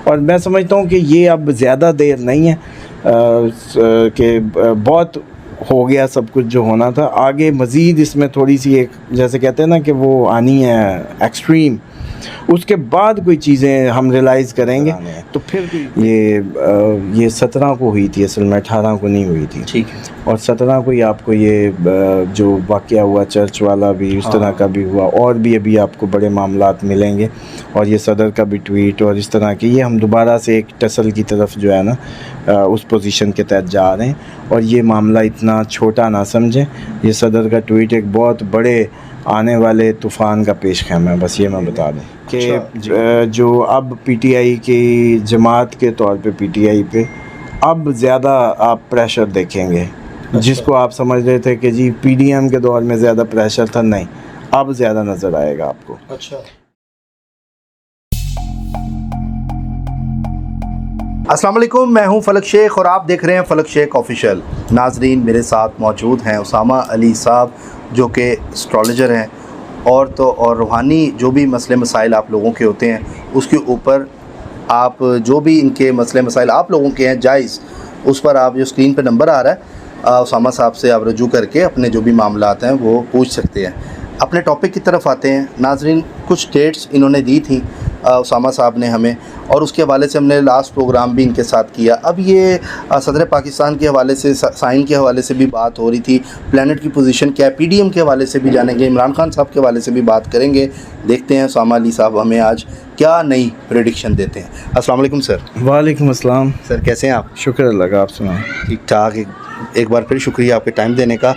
और मैं समझता हूँ कि ये अब ज़्यादा देर नहीं है कि बहुत हो गया सब कुछ जो होना था। आगे मज़ीद इसमें थोड़ी सी एक जैसे कहते हैं ना कि वो आनी है एक्सट्रीम, उसके बाद कोई चीज़ें हम रियलाइज़ करेंगे तो फिर ये 17 को हुई थी, असल में 18 को नहीं हुई थी। ठीक है। और 17 को ही आपको ये जो वाक़या हुआ चर्च वाला भी उस तरह का भी हुआ, और भी अभी आपको बड़े मामलात मिलेंगे, और ये सदर का भी ट्वीट और इस तरह की, ये हम दोबारा से एक टसल की तरफ जो है ना उस पोजीशन के तहत जा रहे हैं। और ये मामला इतना छोटा ना समझें, ये सदर का ट्वीट एक बहुत बड़े आने वाले तूफ़ान का पेश ख़ैमा है। बस ये मैं बता दें कि जो अब पीटीआई की जमात के तौर पे पीटीआई पे अब ज़्यादा आप प्रेशर देखेंगे। जिसको आप समझ रहे थे कि जी पीडीएम के दौर में ज़्यादा प्रेशर था, नहीं, अब ज़्यादा नज़र आएगा आपको। अच्छा। अस्सलाम वालेकुम, मैं हूं फलक शेख और आप देख रहे हैं फलक शेख ऑफिशियल। नाजरीन, मेरे साथ मौजूद हैं उसामा अली साहब जो कि एस्ट्रोलॉजर हैं, और तो और रूहानी जो भी मसले मसाइल आप लोगों के होते हैं उसके ऊपर आप जो भी इनके मसले मसाइल आप लोगों के हैं जायज़, उस पर आप जो स्क्रीन पर नंबर आ रहा है उसामा साहब से आप रजू करके अपने जो भी मामलात हैं वो पूछ सकते हैं। अपने टॉपिक की तरफ आते हैं नाजरीन। कुछ डेट्स इन्होंने दी थी उसामा साहब ने हमें, और उसके हवाले से हमने लास्ट प्रोग्राम भी इनके साथ किया। अब ये सदर पाकिस्तान के हवाले से, साइन के हवाले से भी बात हो रही थी, प्लैनेट की पोजीशन क्या है, पीडीएम के हवाले से भी जानेंगे, इमरान खान साहब के हवाले से भी बात करेंगे। देखते हैं उसामा अली साहब हमें आज क्या नई प्रेडिक्शन देते हैं। अस्सलाम वालेकुम सर। वालेकुम अस्सलाम सर, कैसे हैं आप? शुक्र अल्लाह का, आप सुनाएं? ठीक ठाक। एक बार फिर शुक्रिया आपके टाइम देने का।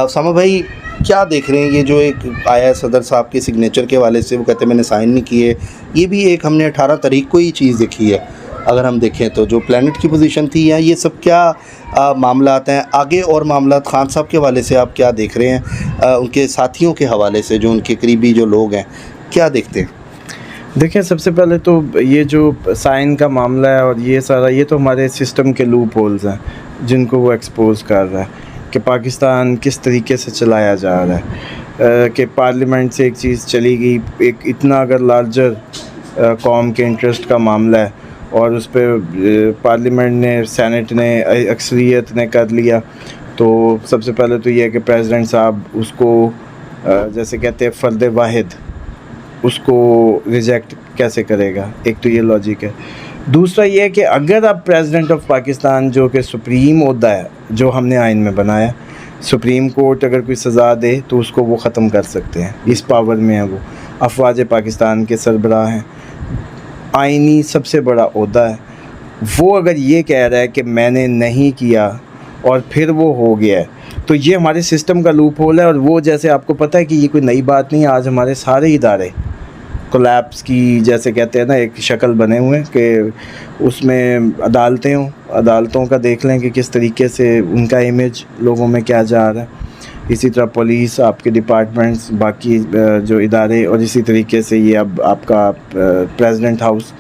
उसामा भाई, क्या देख रहे हैं ये जो एक आया है सदर साहब के सिग्नेचर के वाले से, वो कहते हैं मैंने साइन नहीं किए, ये भी एक हमने 18 तारीख को ही चीज़ देखी है। अगर हम देखें तो जो प्लैनेट की पोजीशन थी, या ये सब क्या मामलात हैं आगे, और मामलात खान साहब के हवाले से आप क्या देख रहे हैं, उनके साथियों के हवाले से, जो उनके करीबी जो लोग हैं, क्या देखते हैं? देखिए, सबसे पहले तो ये जो साइन का मामला है और ये सारा, ये तो हमारे सिस्टम के लूप होल्स हैं जिनको वो एक्सपोज कर रहा है कि पाकिस्तान किस तरीके से चलाया जा रहा है, कि पार्लियामेंट से एक चीज़ चली गई, एक इतना अगर लार्जर कौम के इंटरेस्ट का मामला है और उस पर पार्लियामेंट ने, सेनेट ने, अक्सरियत ने कर लिया, तो सबसे पहले तो ये है कि प्रेसिडेंट साहब उसको जैसे कहते हैं फ़र्द वाहिद, उसको रिजेक्ट कैसे करेगा। एक तो ये लॉजिक है। दूसरा ये है कि अगर आप प्रेसिडेंट ऑफ पाकिस्तान, जो कि सुप्रीम ओहदा है जो हमने आइन में बनाया, सुप्रीम कोर्ट अगर कोई सज़ा दे तो उसको वो ख़त्म कर सकते हैं, इस पावर में है वो। अफवाज पाकिस्तान के सरबराह हैं, आइनी सबसे बड़ा ओहदा है। वो अगर ये कह रहा है कि मैंने नहीं किया और फिर वो हो गया है, तो ये हमारे सिस्टम का लूप होल है। और वो जैसे आपको पता है कि ये कोई नई बात नहीं है, आज हमारे सारे इदारे कोलैप्स की, जैसे कहते हैं ना, एक शक्ल बने हुए हैं कि उसमें अदालतों का देख लें कि किस तरीके से उनका इमेज लोगों में क्या जा रहा है। इसी तरह पुलिस, आपके डिपार्टमेंट्स, बाकी जो इदारे, और इसी तरीके से ये अब आपका प्रेसिडेंट हाउस,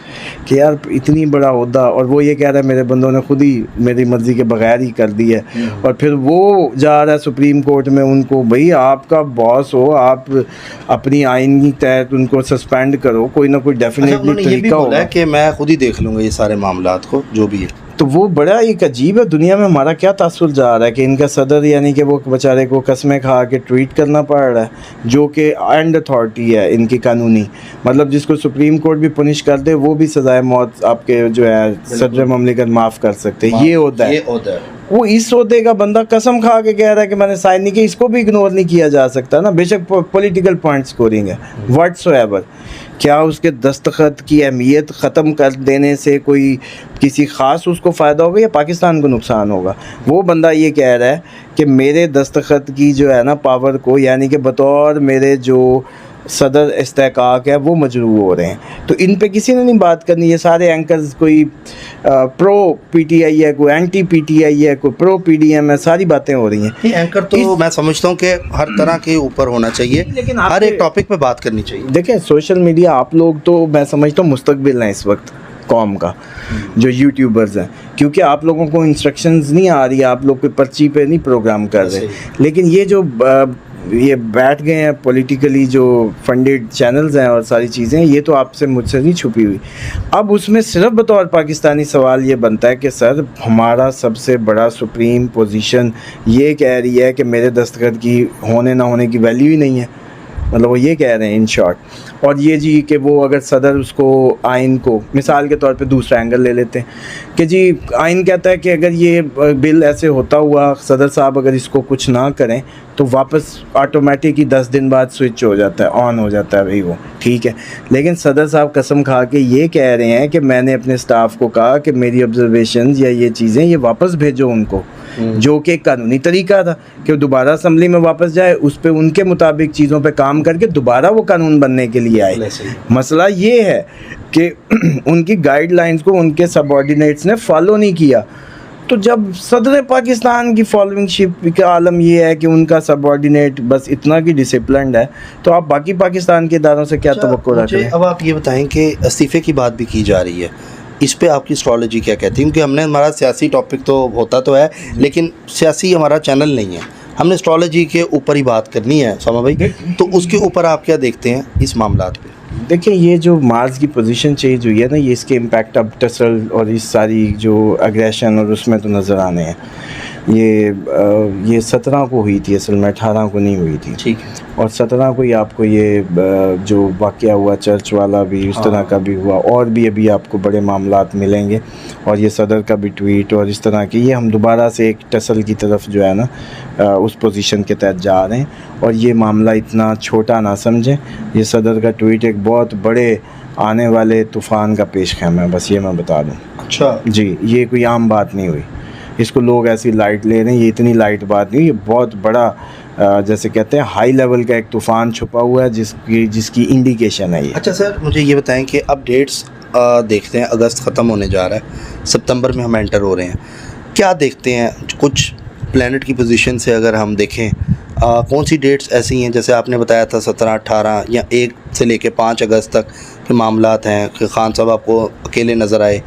कि यार इतनी बड़ा ओहदा, और वो ये कह रहा है मेरे बंदों ने खुद ही मेरी मर्ज़ी के बगैर ही कर दी है। और फिर वो जा रहा है सुप्रीम कोर्ट में उनको, भाई आपका बॉस हो, आप अपनी आइन के तहत उनको सस्पेंड करो, कोई ना कोई डेफिनेटली तरीका होगा कि मैं खुद ही देख लूँगा ये सारे मामलात को जो भी है। तो वो बड़ा एक अजीब है। दुनिया में हमारा क्या तासुर जा रहा है कि इनका सदर, यानी कि वो बेचारे को कस्में खा के ट्वीट करना पड़ रहा है, जो कि एंड अथॉरिटी है इनकी कानूनी, मतलब जिसको सुप्रीम कोर्ट भी पनिश कर दे वो भी सजाए मौत आपके जो है सदर ममलिकत माफ़ कर सकते हैं। ये होता है। वो इस ओहदे का बंदा कसम खा के कह रहा है कि मैंने साइन नहीं किया, इसको भी इग्नोर नहीं किया जा सकता ना। बेशक पॉलिटिकल पॉइंट स्कोरिंग है व्हाट्सोएवर, क्या उसके दस्तखत की अहमियत ख़त्म कर देने से कोई किसी ख़ास उसको फ़ायदा होगा या पाकिस्तान को नुकसान होगा? वो बंदा ये कह रहा है कि मेरे दस्तखत की जो है ना पावर को, यानी कि बतौर मेरे जो सदर इस्तेहकाक है वो मजरूह हो रहे हैं। तो इन पे किसी ने नहीं बात करनी। ये सारे एंकर्स, कोई प्रो पीटीआई है, कोई एंटी पीटीआई है, कोई प्रो पीडीएम है, सारी बातें हो रही हैं। एंकर तो मैं समझता हूँ कि हर तरह के ऊपर होना चाहिए, लेकिन हर एक टॉपिक पे बात करनी चाहिए। देखें, सोशल मीडिया, आप लोग तो मैं समझता हूँ मुस्तकबिल हैं इस वक्त कौम का, जो यूट्यूबर्स हैं, क्योंकि आप लोगों को इंस्ट्रक्शंस नहीं आ रही, आप लोग कोई पर्ची पे नहीं प्रोग्राम कर रहे। लेकिन ये जो ये बैठ गए हैं पॉलिटिकली जो फंडेड चैनल्स हैं और सारी चीज़ें, ये तो आपसे मुझसे नहीं छुपी हुई। अब उसमें सिर्फ बतौर पाकिस्तानी सवाल ये बनता है कि सर हमारा सबसे बड़ा सुप्रीम पोजीशन ये कह रही है कि मेरे दस्तखत की होने ना होने की वैल्यू ही नहीं है, मतलब वो ये कह रहे हैं इन शॉर्ट। और ये जी कि वो अगर सदर उसको आइन को मिसाल के तौर पे दूसरा एंगल ले लेते हैं कि जी आइन कहता है कि अगर ये बिल ऐसे होता हुआ सदर साहब अगर इसको कुछ ना करें तो वापस ऑटोमेटिक ही 10 दिन बाद स्विच हो जाता है, ऑन हो जाता है भाई वो, ठीक है। लेकिन सदर साहब कसम खा के ये कह रहे हैं कि मैंने अपने स्टाफ को कहा कि मेरी ऑब्जर्वेशंस या ये चीज़ें ये वापस भेजो उनको, जो कि एक कानूनी तरीका था कि वो दोबारा असम्बली में वापस जाए, उस पर उनके मुताबिक चीज़ों पे काम करके दोबारा वो कानून बनने के लिए आए। मसला ये है कि उनकी गाइडलाइंस को उनके सबऑर्डिनेट्स ने फॉलो नहीं किया। तो जब सदर पाकिस्तान की फॉलोइंगशिप का आलम ये है कि उनका सबऑर्डिनेट बस इतना की डिसिप्लिन्ड है, तो आप बाकी पाकिस्तान के इदारों से क्या तवक्को रख रहे हैं? अब आप ये बताएं कि इस्तीफ़े की बात भी की जा रही है, इस पे आपकी एस्ट्रोलॉजी क्या कहती है? क्योंकि हमने हमारा सियासी टॉपिक तो होता तो है, लेकिन सियासी हमारा चैनल नहीं है, हमने एस्ट्रोलॉजी के ऊपर ही बात करनी है उसामा भाई, तो उसके ऊपर आप क्या देखते हैं इस मामलात पे? देखिए ये जो मार्स की पोजीशन चेंज हुई है ना, ये इसके इम्पैक्ट अब टसल और इस सारी जो अग्रेशन और उसमें तो नज़र आने हैं। ये 17 को हुई थी, असल में 18 को नहीं हुई थी, ठीक है। और 17 को ही आपको ये जो वाक़या हुआ चर्च वाला भी उस तरह का भी हुआ, और भी अभी आपको बड़े मामलात मिलेंगे, और ये सदर का भी ट्वीट और इस तरह की, ये हम दोबारा से एक टसल की तरफ जो है ना उस पोजीशन के तहत जा रहे हैं। और ये मामला इतना छोटा ना समझें, ये सदर का ट्वीट एक बहुत बड़े आने वाले तूफ़ान का पेश ख़ैमा है, बस ये मैं बता दूँ। अच्छा जी, ये कोई आम बात नहीं हुई, इसको लोग ऐसी लाइट ले रहे हैं, ये इतनी लाइट बात नहीं, ये बहुत बड़ा जैसे कहते हैं हाई लेवल का एक तूफ़ान छुपा हुआ है जिसकी इंडिकेशन है ये। अच्छा सर, मुझे ये बताएं कि अब डेट्स देखते हैं, अगस्त ख़त्म होने जा रहा है, सितंबर में हम एंटर हो रहे हैं, क्या देखते हैं कुछ प्लैनेट की पोजीशन से अगर हम देखें कौन सी डेट्स ऐसी हैं, जैसे आपने बताया था 17, 18 या 1 से लेके 5 अगस्त तक के मामलात हैं कि खान साहब आपको अकेले नज़र आए,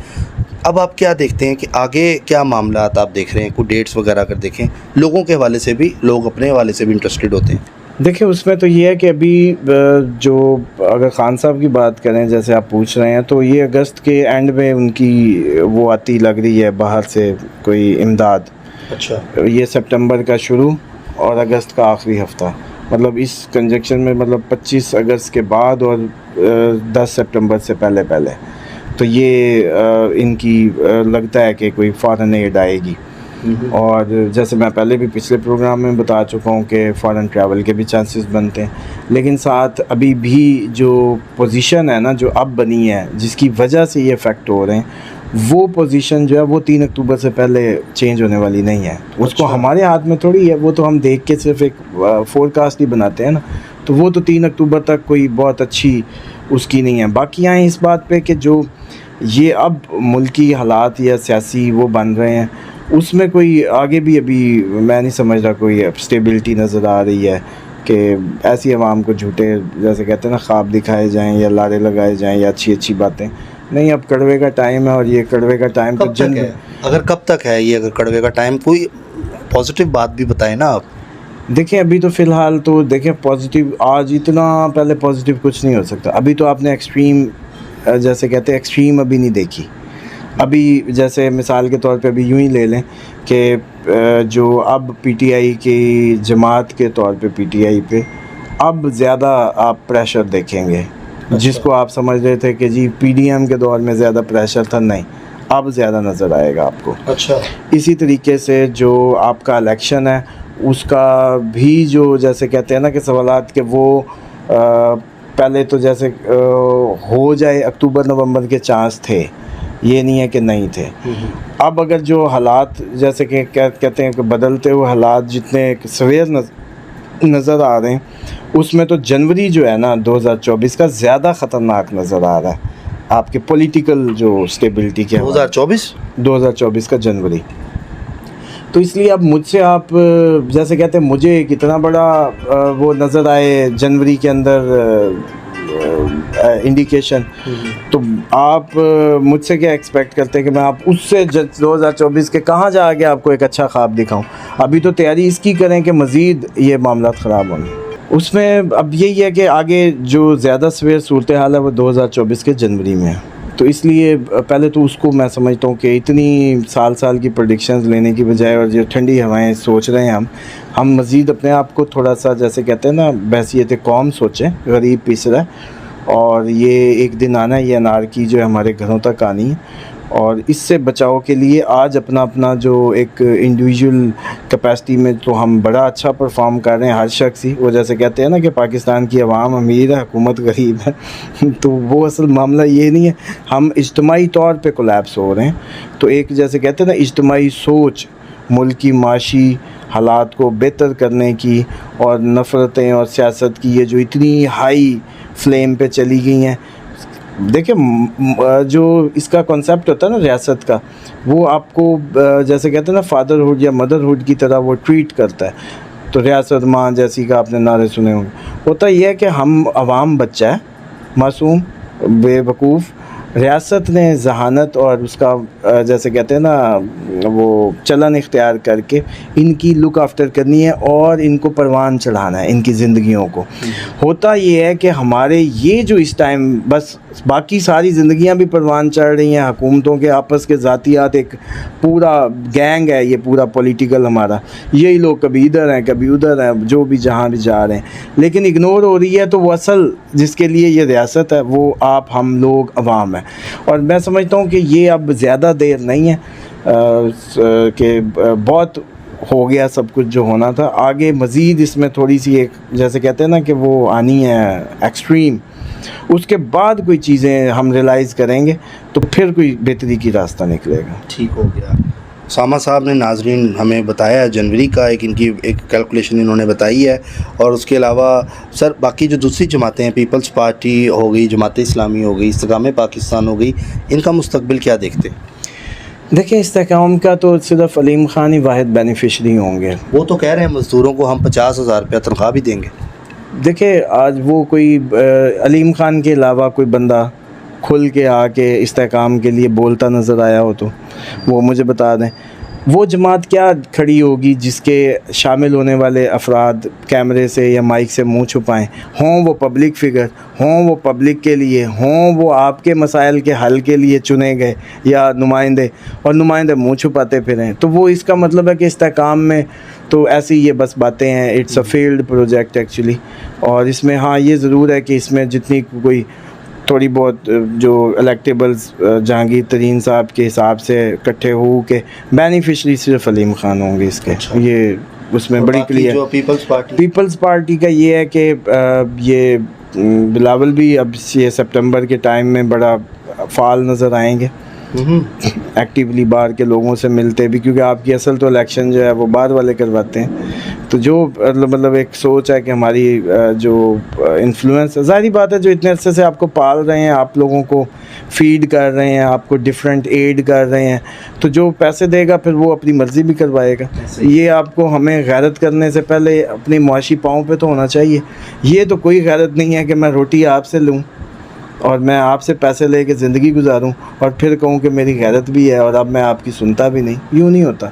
अब आप क्या देखते हैं कि आगे क्या मामलात आप देख रहे हैं? कुछ डेट्स वगैरह अगर देखें, लोगों के हवाले से भी, लोग अपने हवाले से भी इंटरेस्टेड होते हैं। देखिए उसमें तो ये है कि अभी जो अगर खान साहब की बात करें जैसे आप पूछ रहे हैं, तो ये अगस्त के एंड में उनकी वो आती लग रही है बाहर से कोई इमदाद। अच्छा, ये सितंबर का शुरू और अगस्त का आखिरी हफ्ता, मतलब इस कंजक्शन में, मतलब 25 अगस्त के बाद और 10 सितंबर से पहले पहले, तो ये इनकी लगता है कि कोई फ़ौरन एड आएगी। और जैसे मैं पहले भी पिछले प्रोग्राम में बता चुका हूँ कि फ़ौरन ट्रैवल के भी चांसेस बनते हैं, लेकिन साथ अभी भी जो पोजीशन है ना जो अब बनी है जिसकी वजह से ये इफ़ेक्ट हो रहे हैं, वो पोजीशन जो है वो 3 अक्टूबर से पहले चेंज होने वाली नहीं है। उसको हमारे हाथ में थोड़ी है, वो तो हम देख के सिर्फ एक फोरकास्ट ही बनाते हैं ना, तो वो तो 3 अक्टूबर तक कोई बहुत अच्छी उसकी नहीं है। बाकी आए इस बात पे कि जो ये अब मुल्की हालात या सियासी वो बन रहे हैं, उसमें कोई आगे भी अभी मैं नहीं समझ रहा कोई स्टेबिलिटी नज़र आ रही है कि ऐसी आवाम को झूठे जैसे कहते हैं ना ख्वाब दिखाए जाएं या लारे लगाए जाएं या अच्छी अच्छी बातें नहीं। अब कड़वे का टाइम है, और ये कड़वे का टाइम कब तक है? अगर कब तक है ये, अगर कड़वे का टाइम, कोई पॉजिटिव बात भी बताएं ना आप। देखिए अभी तो फ़िलहाल तो देखें पॉजिटिव, आज इतना पहले पॉजिटिव कुछ नहीं हो सकता। अभी तो आपने एक्सट्रीम जैसे कहते हैं एक्सट्रीम अभी नहीं देखी। अभी जैसे मिसाल के तौर पे अभी यूँ ही ले लें कि जो अब पीटीआई की जमात के तौर पे पीटीआई पे अब ज़्यादा आप प्रेशर देखेंगे। अच्छा। जिसको आप समझ रहे थे कि जी पीडीएम के दौर में ज़्यादा प्रेशर था, नहीं, अब ज़्यादा नज़र आएगा आपको। अच्छा, इसी तरीके से जो आपका इलेक्शन है उसका भी जो जैसे कहते हैं ना कि सवालात के वो पहले तो जैसे हो जाए अक्टूबर नवंबर के चांस थे, ये नहीं है कि नहीं थे। अब अगर जो हालात जैसे कि कहते हैं कि बदलते हुए हालात जितने सवेर नज़र आ रहे हैं, उसमें तो जनवरी जो है ना 2024 का ज़्यादा ख़तरनाक नज़र आ रहा है आपके पॉलिटिकल जो स्टेबिलिटी के। 2024 का जनवरी, तो इसलिए अब मुझसे आप जैसे कहते हैं मुझे कितना बड़ा वो नज़र आए जनवरी के अंदर इंडिकेशन, तो आप मुझसे क्या एक्सपेक्ट करते हैं कि मैं आप उससे 2024 के कहाँ जा आगे आपको एक अच्छा ख्वाब दिखाऊं? अभी तो तैयारी इसकी करें कि मज़ीद ये मामला ख़राब होंगे। उसमें अब यही है कि आगे जो ज़्यादा सवेर सूरत हाल है वो 2024 के जनवरी में है, तो इसलिए पहले तो उसको मैं समझता हूँ कि इतनी साल की प्रेडिक्शंस लेने की बजाय और जो ठंडी हवाएं सोच रहे हैं हम मज़ीद अपने आप को थोड़ा सा, जैसे कहते हैं ना, बहसीयत कौम सोचें, गरीब पीस रहा है और ये एक दिन आना है, ये अनारकी जो है हमारे घरों तक आनी है। और इससे बचाव के लिए आज अपना जो एक इंडिविजुअल कैपेसिटी में तो हम बड़ा अच्छा परफॉर्म कर रहे हैं, हर शख्स ही। वो जैसे कहते हैं ना कि पाकिस्तान की आवाम अमीर है, हुकूमत गरीब है तो वो असल मामला ये नहीं है, हम इज्तमाही तौर पे कोलैप्स हो रहे हैं। तो एक जैसे कहते हैं ना इज्तमाही सोच मुल्क की माशी हालात को बेहतर करने की, और नफ़रतें और सियासत की ये जो इतनी हाई फ्लेम पे चली गई हैं। देखिए जो इसका कॉन्सेप्ट होता है ना रियासत का, वो आपको जैसे कहते हैं ना फादरहुड या मदरहुड की तरह वो ट्रीट करता है। तो रियासत माँ जैसी का आपने नारे सुने होंगे। होता यह है कि हम अवाम बच्चा है, मासूम बेवकूफ़, रियासत ने जहानत और उसका जैसे कहते हैं ना वो चलन इख्तियार करके इनकी लुक आफ्टर करनी है और इनको परवान चढ़ाना है इनकी ज़िंदगियों को। होता ये है कि हमारे ये जो इस टाइम बस बाकी सारी ज़िंदगियां भी परवान चढ़ रही हैं, हुकूमतों के आपस के ज़ातियात एक पूरा गैंग है ये पूरा पॉलिटिकल हमारा, यही लोग कभी इधर हैं कभी उधर हैं, जो भी जहाँ भी जा रहे हैं, लेकिन इग्नोर हो रही है। तो वो असल जिसके लिए ये रियासत है वो आप हम लोग अवाम है। और मैं समझता हूँ कि ये अब ज़्यादा देर नहीं है कि बहुत हो गया सब कुछ जो होना था। आगे मज़ीद इसमें थोड़ी सी एक जैसे कहते हैं ना कि वो आनी है एक्सट्रीम, उसके बाद कोई चीज़ें हम रियलाइज़ करेंगे तो फिर कोई बेहतरी की रास्ता निकलेगा। ठीक हो गया। उसामा साहब ने नाजरीन हमें बताया जनवरी का इनकी एक कैलकुलेशन इन्होंने बताई है। और उसके अलावा सर बाकी जो दूसरी जमातें हैं, पीपल्स पार्टी हो गई, जमात इस्लामी हो गई, इस्तेकाम पाकिस्तान हो गई, इनका मुस्तकबिल क्या देखते हैं? देखिए इस्तेकाम का तो सिर्फ अलीम खान ही वाहिद बेनिफिशरी होंगे। वो तो कह रहे हैं मज़दूरों को हम 50,000 रुपया तनख्वाह भी देंगे। देखिए आज वो कोई अलीम खान के अलावा कोई बंदा खुल के आके इस्तेकाम के लिए बोलता नज़र आया हो तो वो मुझे बता दें। वो जमात क्या खड़ी होगी जिसके शामिल होने वाले अफराद कैमरे से या माइक से मुंह छुपाएं, हों वो पब्लिक फ़िगर, हों वो पब्लिक के लिए, हों वो आपके मसाइल के हल के लिए चुने गए या नुमाइंदे, और नुमाइंदे मुंह छुपाते फिरें। तो वो इसका मतलब है कि इस्तेकाम में तो ऐसी ये बस बातें हैं। It's a failed project actually. और इसमें हाँ ये ज़रूर है कि इसमें जितनी कोई थोड़ी बहुत जो इलेक्टेबल्स जहांगीर तरीन साहब के हिसाब से इकट्ठे हो के बेनिफिशरी सिर्फ अलीम खान होंगे इसके। अच्छा। ये उसमें बड़ी क्लियर। जो पीपल्स पार्टी का ये है कि ये बिलावल भी अब ये सितंबर के टाइम में बड़ा फाल नज़र आएंगे, एक्टिवली बाहर के लोगों से मिलते भी, क्योंकि आपकी असल तो इलेक्शन जो है वो बाहर वाले करवाते हैं। तो जो मतलब एक सोच है कि हमारी जो इन्फ्लुएंस, ज़ाहिर बात है जो इतने अरसे से आपको पाल रहे हैं, आप लोगों को फीड कर रहे हैं, आपको डिफरेंट एड कर रहे हैं, तो जो पैसे देगा फिर वो अपनी मर्ज़ी भी करवाएगा। ये आपको हमें गैरत करने से पहले अपनी मुआशी पाँव पे तो होना चाहिए। ये तो कोई गैरत नहीं है कि मैं रोटी आपसे लूँ और मैं आपसे पैसे लेके ज़िंदगी गुजारूं और फिर कहूं कि मेरी गैरत भी है और अब मैं आपकी सुनता भी नहीं। यूँ नहीं होता।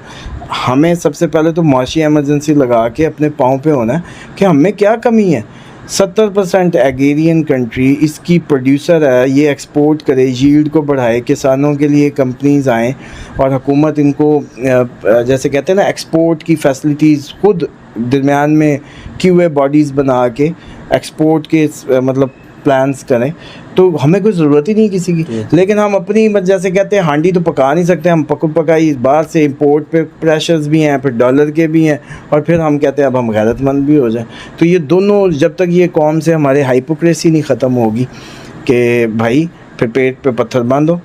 हमें सबसे पहले तो मुआशी एमरजेंसी लगा के अपने पाँव पे होना है कि हमें क्या कमी है। 70% एग्रेरियन कंट्री इसकी प्रोड्यूसर है, ये एक्सपोर्ट करे, यील्ड को बढ़ाए, किसानों के लिए कंपनीज़ आएँ और हुकूमत इनको जैसे कहते हैं ना एक्सपोर्ट की फैसिलिटीज़ खुद दरमियान में क्यूए बॉडीज़ बना के एक्सपोर्ट के मतलब प्लान्स करें, तो हमें कोई ज़रूरत ही नहीं किसी की। लेकिन हम अपनी जैसे कहते हैं हांडी तो पका नहीं सकते, हम पकाई बाहर से इंपोर्ट पे प्रेशर्स भी हैं, फिर डॉलर के भी हैं, और फिर हम कहते हैं अब हम गैरतमंद भी हो जाएं। तो ये दोनों जब तक ये कौम से हमारे हाइपोक्रेसी नहीं ख़त्म होगी कि भाई फिर पेट पे पत्थर बांधो,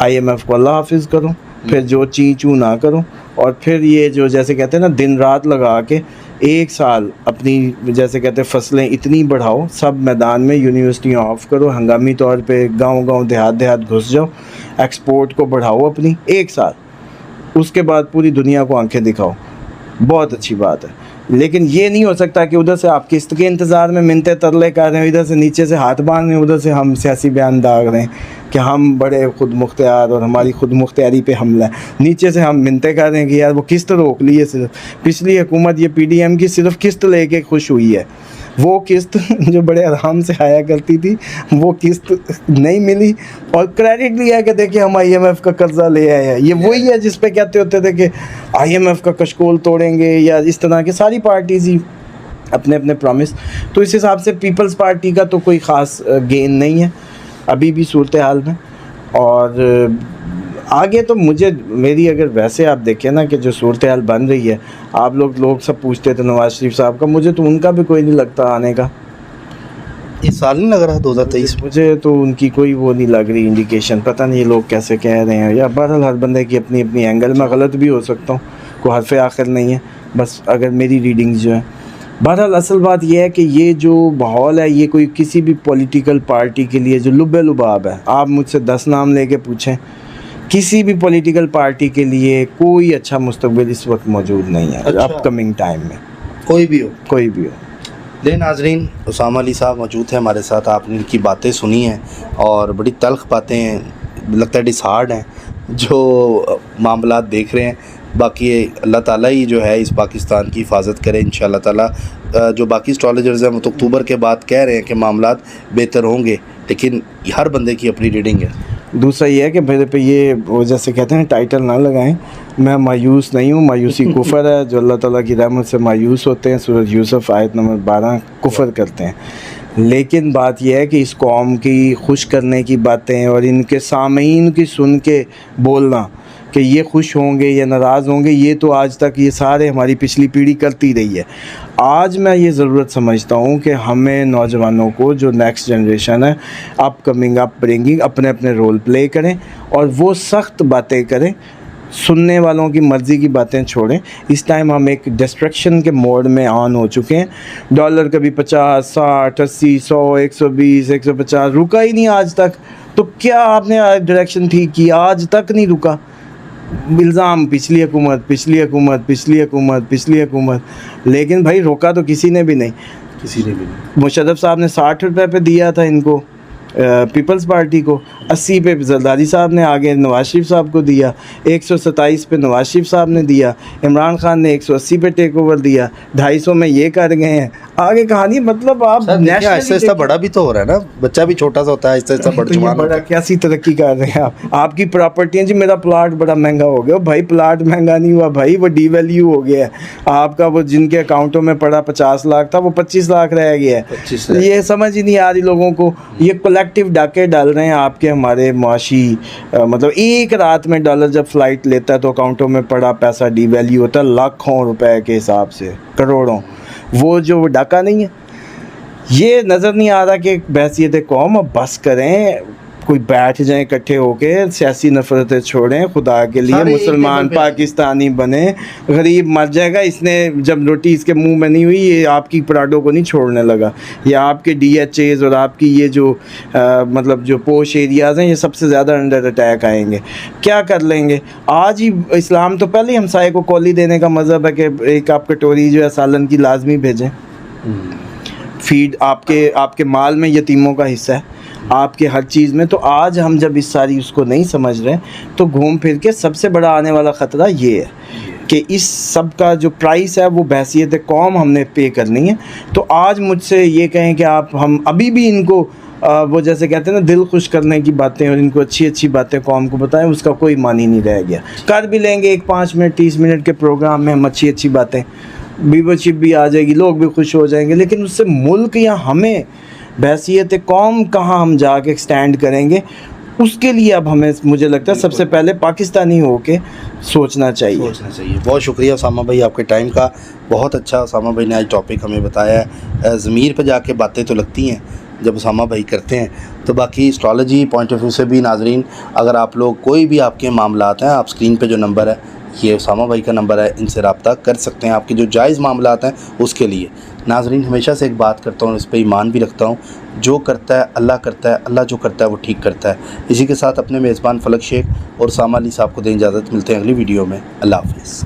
IMF को अल्लाह हाफिज़ करो, फिर जो ची चू ना करो, और फिर ये जो जैसे कहते हैं ना दिन रात लगा के एक साल अपनी जैसे कहते हैं फसलें इतनी बढ़ाओ, सब मैदान में यूनिवर्सिटियाँ ऑफ करो, हंगामी तौर पे गांव-गांव देहात घुस जाओ, एक्सपोर्ट को बढ़ाओ अपनी एक साल, उसके बाद पूरी दुनिया को आंखें दिखाओ, बहुत अच्छी बात है। लेकिन ये नहीं हो सकता कि उधर से आप किस्त के इंतज़ार में मिन्नतें तरले कर रहे हैं, इधर से नीचे से हाथ बांध रहे हैं, उधर से हम सियासी बयान दाग रहे हैं। कि हम बड़े खुद मुख्तियार और हमारी खुद मुख्तियारी पे हमला है। नीचे से हम मिन्नतें कर रहे हैं कि यार वो किस्त रोक ली है, सिर्फ पिछली हुकूमत ये PDM की सिर्फ किस्त लेके खुश हुई है। वो किस्त जो बड़े आराम से आया करती थी वो किस्त नहीं मिली, और क्रेडिट लिया कि देखिए हम IMF का कर्जा ले आए हैं। ये वही है जिस पे कहते होते थे कि IMF का कशकोल तोड़ेंगे, या इस तरह की सारी पार्टीज ही अपने अपने प्रॉमिस। तो इस हिसाब से पीपल्स पार्टी का तो कोई ख़ास गेन नहीं है अभी भी सूरत हाल में। और आगे तो मुझे मेरी अगर वैसे आप देखें ना कि जो सूरत हाल बन रही है, आप लोग सब पूछते थे नवाज़ शरीफ साहब का, मुझे तो उनका भी कोई नहीं लगता आने का। इस साल नहीं लग रहा 2023 मुझे तो उनकी कोई वो नहीं लग रही इंडिकेशन। पता नहीं ये लोग कैसे कह रहे हैं, या बहरहाल हर बंदे की अपनी अपनी एंगल में गलत भी हो सकता हूँ, कोई हरफ आखिर नहीं है, बस अगर मेरी रीडिंग जो है। बहरहाल असल बात यह है कि ये जो माहौल है ये कोई किसी भी पॉलिटिकल पार्टी के लिए जो लुब्बे लुबाब है, आप मुझसे 10 नाम लेके पूछें, किसी भी पॉलिटिकल पार्टी के लिए कोई अच्छा मुस्तकबिल इस वक्त मौजूद नहीं है। अच्छा। अपकमिंग टाइम में कोई भी हो। ले नाजरीन, उसामा अली साहब मौजूद हैं हमारे साथ। आपने इनकी बातें सुनी हैं और बड़ी तल्ख बातें, लगता है डिसहार्ड हैं जो मामलात देख रहे हैं। बाकी अल्लाह ताला ही जो है इस पाकिस्तान की हिफाजत करे इंशाअल्लाह ताला। जो बाकी एस्ट्रोलॉजर्स हैं वो तो अक्टूबर के बाद कह रहे हैं कि मामलात बेहतर होंगे, लेकिन हर बंदे की अपनी रीडिंग है। दूसरा ये है कि मेरे पे ये वो जैसे कहते हैं टाइटल ना लगाएं, मैं मायूस नहीं हूँ। मायूसी कुफर है, जो अल्लाह ताला की रहमत से मायूस होते हैं सूरह यूसुफ आयत नंबर 12 कुफर करते हैं। लेकिन बात यह है कि इस कौम की खुश करने की बातें और इनके सामीन की सुन के बोलना कि ये खुश होंगे या नाराज़ होंगे, ये तो आज तक ये सारे हमारी पिछली पीढ़ी करती रही है। आज मैं ये ज़रूरत समझता हूँ कि हमें नौजवानों को, जो नेक्स्ट जनरेशन है, अपकमिंग अपब्रिंगिंग, अपने अपने रोल प्ले करें और वो सख्त बातें करें, सुनने वालों की मर्ज़ी की बातें छोड़ें। इस टाइम हम एक डिस्ट्रक्शन के मोड में ऑन हो चुके हैं। डॉलर कभी 50, 60, 80, 100, 120, 150 रुका ही नहीं आज तक। तो क्या आपने डायरेक्शन ठीक की? आज तक नहीं रुका। इल्ज़ाम पिछली हुकूमत, पिछली हुकूमत, पिछली हुकूमत, पिछली हुकूमत, लेकिन भाई रोका तो किसी ने भी नहीं। मुशर्रफ साहब ने 60 रुपये पे दिया था इनको, पीपल्स पार्टी को, 80 पे जरदारी साहब ने आगे नवाज शरीफ साहब को दिया, 127 पे नवाज शरीफ साहब ने दिया, इमरान खान ने 180 पे टेक ओवर दिया, 250 में ये कर गए हैं। आगे कहानी मतलब आप ऐसा बड़ा भी तो हो रहा है ना, बच्चा भी छोटा सा होता है, ऐसा बड़ा जवान बड़ा कैसी तरक्की कर रहे हैं आप। आपकी प्रॉपर्टी जी, मेरा प्लाट बड़ा महंगा हो गया भाई। प्लाट महंगा नहीं हुआ भाई, वो डीवैल्यू हो गया है आपका। वो जिनके अकाउंटों में पड़ा 50 लाख था वो 25 लाख रह गया है। ये समझ ही नहीं आ रही लोगों को। ये कलेक्टिव डाके डाल रहे हैं आपके हमारे मुआशी, मतलब एक रात में डॉलर जब फ्लाइट लेता है तो अकाउंटों में पड़ा पैसा डीवैल्यू होता है लाखों रुपए के हिसाब से, करोड़ों। वो जो डाका नहीं है, ये नज़र नहीं आ रहा कि बहसियत कौम अब बस करें, कोई बैठ जाएं इकट्ठे होके, सियासी नफरतें छोड़ें, खुदा के लिए मुसलमान पाकिस्तानी बने। गरीब मर जाएगा, इसने जब रोटी इसके मुंह में नहीं हुई ये आपकी पराठों को नहीं छोड़ने लगा। ये आपके DHAs और आपकी ये जो मतलब जो पोश एरियाज़ हैं ये सबसे ज़्यादा अंडर अटैक आएंगे। क्या कर लेंगे? आज ही इस्लाम तो पहले ही हमसाये को कौली देने का मज़हब है कि एक आप कटोरी जो है सालन की लाजमी भेजें। फीड आपके माल में यतीमों का हिस्सा है, आपके हर चीज़ में। तो आज हम जब इस सारी उसको नहीं समझ रहे तो घूम फिर के सबसे बड़ा आने वाला ख़तरा ये है कि इस सब का जो प्राइस है वो बहसियत कौम हमने पे करनी है। तो आज मुझसे ये कहें कि हम अभी भी इनको वो जैसे कहते हैं ना दिल खुश करने की बातें और इनको अच्छी अच्छी बातें कौम को बताएं, उसका कोई मान ही नहीं रह गया। कर भी लेंगे एक 5 मिनट 30 मिनट के प्रोग्राम में हम अच्छी अच्छी बातें, व्यूवरशिप भी आ जाएगी, लोग भी खुश हो जाएंगे, लेकिन उससे मुल्क या हमें बहसियत कौम कहाँ हम जाके स्टैंड करेंगे, उसके लिए अब हमें मुझे लगता है सबसे पहले पाकिस्तानी होके सोचना चाहिए। बहुत शुक्रिया उसामा भाई आपके टाइम का। बहुत अच्छा उसामा भाई ने आज टॉपिक हमें बताया है। ज़मीर पर जाके बातें तो लगती हैं जब उसामा भाई करते हैं। तो बाकी एस्ट्रोलॉजी पॉइंट ऑफ व्यू से भी नाजरीन, अगर आप लोग कोई भी आपके मामलात हैं, आप स्क्रीन पे जो नंबर है ये उसामा भाई का नंबर है, इनसे रब्ता कर सकते हैं आपके जो जायज़ मामलात हैं उसके लिए। नाजरीन, हमेशा से एक बात करता हूँ, इस पर ईमान भी रखता हूँ, जो करता है अल्लाह करता है, अल्लाह जो करता है वो ठीक करता है। इसी के साथ अपने मेज़बान फलक शेख और उसामा अली साहब को दें इजाज़त। मिलते हैं अगली वीडियो में। अल्लाह हाफिज़।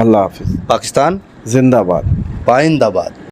अल्लाह हाफिज़। पाकिस्तान जिंदाबाद, पाइंदाबाद।